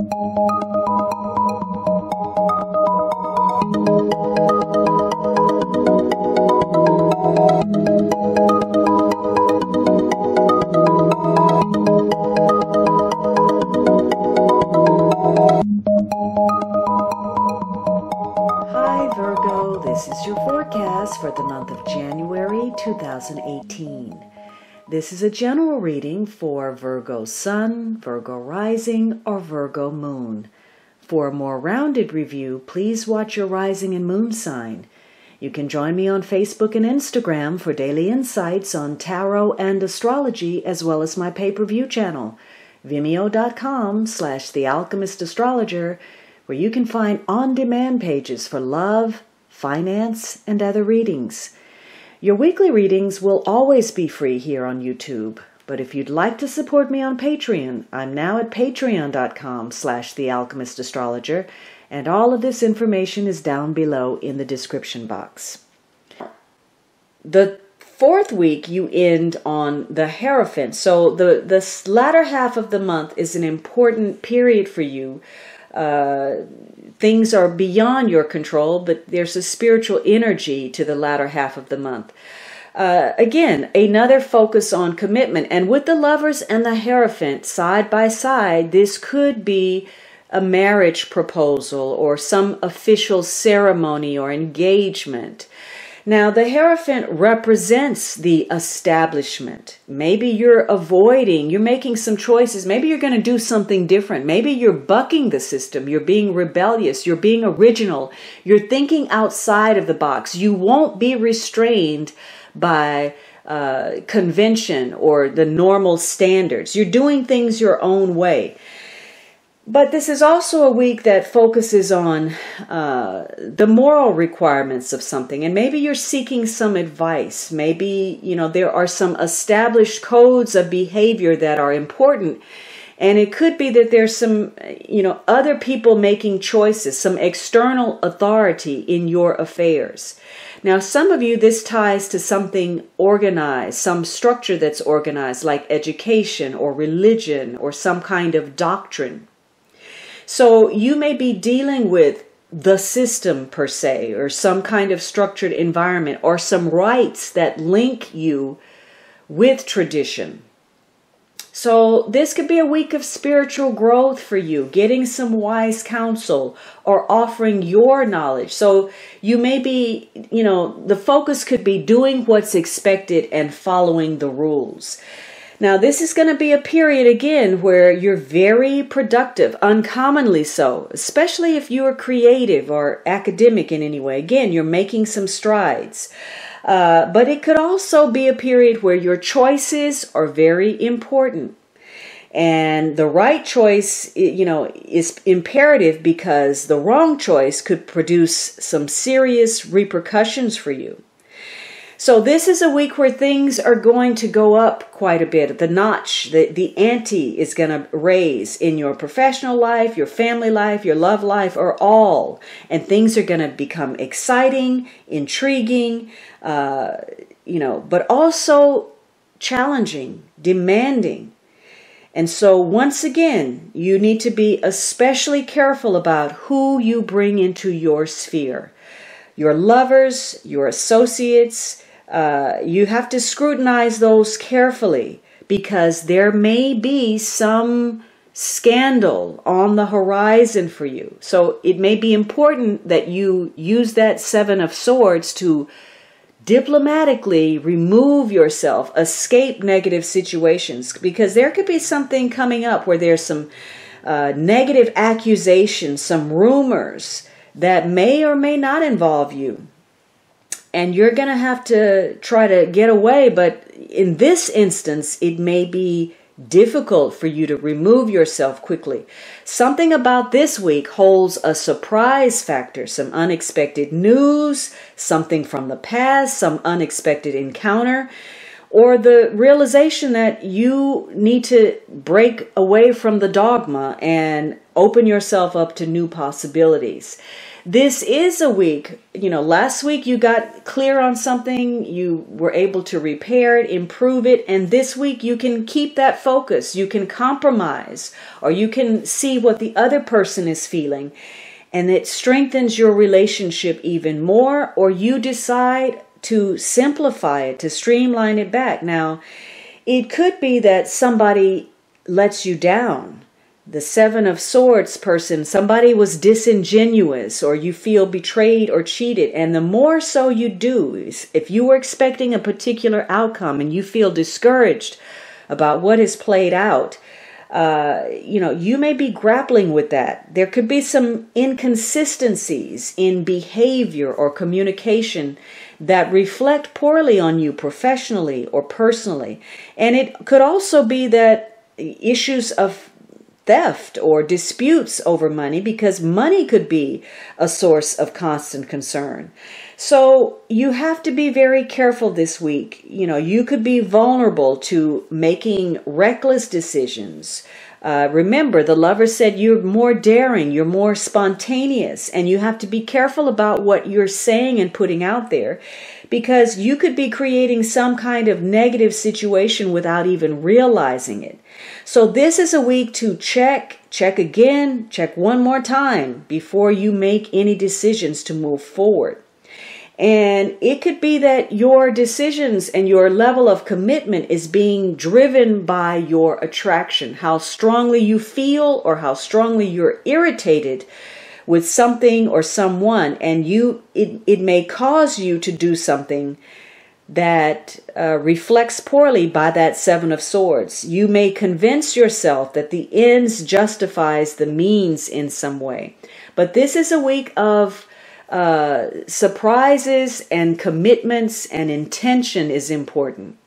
Hi Virgo, this is your forecast for the month of January 2018. This is a general reading for Virgo Sun, Virgo Rising, or Virgo Moon. For a more rounded review, please watch your rising and moon sign. You can join me on Facebook and Instagram for daily insights on tarot and astrology, as well as my pay-per-view channel, vimeo.com/thealchemistastrologer, where you can find on-demand pages for love, finance, and other readings. Your weekly readings will always be free here on YouTube, but if you'd like to support me on Patreon, I'm now at patreon.com/thealchemistastrologer, and all of this information is down below in the description box. The fourth week you end on the Hierophant, so the latter half of the month is an important period for you. Things are beyond your control, but there's a spiritual energy to the latter half of the month. Again, another focus on commitment. And with the Lovers and the Hierophant side by side, this could be a marriage proposal or some official ceremony or engagement. Now, the Hierophant represents the establishment. Maybe you're making some choices. Maybe you're going to do something different. Maybe you're bucking the system. You're being rebellious. You're being original. You're thinking outside of the box. You won't be restrained by convention or the normal standards. You're doing things your own way. But this is also a week that focuses on the moral requirements of something. And maybe you're seeking some advice. Maybe, there are some established codes of behavior that are important. And it could be that there's some, other people making choices, some external authority in your affairs. Now, some of you, this ties to something organized, some structure that's organized, like education or religion or some kind of doctrine. So you may be dealing with the system per se, or some kind of structured environment, or some rites that link you with tradition. So this could be a week of spiritual growth for you, getting some wise counsel or offering your knowledge. So you may be, the focus could be doing what's expected and following the rules. Now, this is going to be a period, again, where you're very productive, uncommonly so, especially if you are creative or academic in any way. Again, you're making some strides. But it could also be a period where your choices are very important. And the right choice, is imperative, because the wrong choice could produce some serious repercussions for you. So this is a week where things are going to go up quite a bit. The notch, the ante is going to raise in your professional life, your family life, your love life, or all. And things are going to become exciting, intriguing, but also challenging, demanding. And so once again, you need to be especially careful about who you bring into your sphere. Your lovers, your associates, you have to scrutinize those carefully, because there may be some scandal on the horizon for you. So it may be important that you use that Seven of Swords to diplomatically remove yourself, escape negative situations, because there could be something coming up where there's some negative accusations, some rumors that may or may not involve you. And you're going to have to try to get away, but in this instance, it may be difficult for you to remove yourself quickly. Something about this week holds a surprise factor, some unexpected news, something from the past, some unexpected encounter, or the realization that you need to break away from the dogma and open yourself up to new possibilities. This is a week, last week you got clear on something, you were able to repair it, improve it, and this week you can keep that focus, you can compromise, or you can see what the other person is feeling, and it strengthens your relationship even more, or you decide to simplify it, to streamline it back. Now, it could be that somebody lets you down. The Seven of Swords person, somebody was disingenuous, or you feel betrayed or cheated. And the more so you do, if you were expecting a particular outcome and you feel discouraged about what has played out, you may be grappling with that. There could be some inconsistencies in behavior or communication that reflect poorly on you professionally or personally. And it could also be that issues of theft or disputes over money, because money could be a source of constant concern. So you have to be very careful this week. You could be vulnerable to making reckless decisions. Remember, the Lover said you're more daring, you're more spontaneous, and you have to be careful about what you're saying and putting out there, because you could be creating some kind of negative situation without even realizing it. So this is a week to check again, check one more time before you make any decisions to move forward. And it could be that your decisions and your level of commitment is being driven by your attraction, how strongly you feel or how strongly you're irritated with something or someone, and it may cause you to do something that reflects poorly by that Seven of Swords. You may convince yourself that the ends justifies the means in some way. But this is a week of surprises and commitments, and intention is important.